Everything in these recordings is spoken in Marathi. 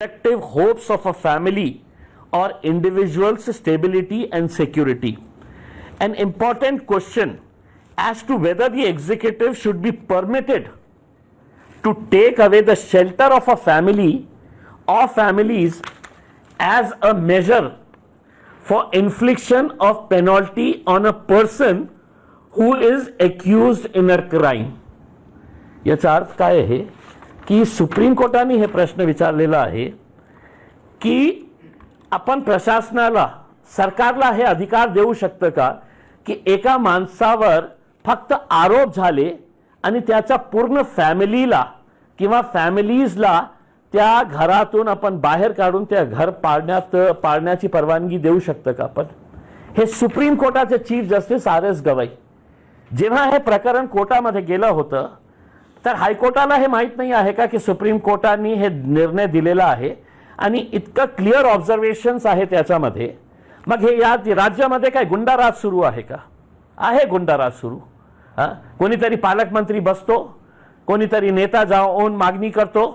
Collective hopes of a family or individual's stability and security. An important question as to whether the executive should be permitted to take away the shelter of a family or families as a measure for infliction of penalty on a person who is accused in a crime. याचा अर्थ काय आहे की सुप्रीम कोर्टाने हे प्रश्न विचारलेला आहे की आपण प्रशासनाला सरकारला हे अधिकार देऊ शकतं का की एका माणसावर फक्त आरोप झाले आणि त्याच्या पूर्ण फॅमिलीला किंवा फॅमिलीजला त्या घरातून आपण बाहेर काढून त्या घर पाडण्याची परवानगी देऊ शकतं का आपण. हे सुप्रीम कोर्टाचे चीफ जस्टिस RS गवई जेव्हा हे प्रकरण कोर्टामध्ये गेलं होतं तर हायकोर्टाला हे माहित नाही आहे का की सुप्रीम कोर्टाने हे निर्णय दिलेला आहे आणि इतकं क्लिअर ऑब्झर्वेशन्स आहे त्याच्यामध्ये. मग हे या राज्यामध्ये काय गुंडाराज सुरू आहे का? आहे गुंडाराज सुरू. कोणीतरी पालकमंत्री बसतो, कोणीतरी नेता जाऊन मागणी करतो,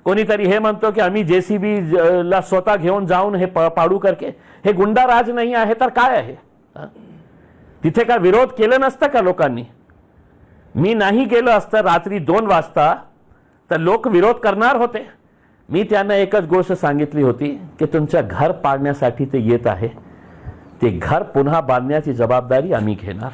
कोणीतरी हे म्हणतो की आम्ही JCB ला स्वतः घेऊन जाऊन हे पाडू करके. हे गुंडाराज नाही आहे तर काय आहे? तिथे काय विरोध केलं नसतं का लोकांनी? मी नाही गेलो असतं रात्री 2 वाजता तर लोक विरोध करणार होते. मी त्यांना एकच गोष्ट सांगितली होती की तुमच्या घर पाडण्यासाठी ते येत आहे, ते घर पुन्हा बांधण्याची जबाबदारी आम्ही घेणार.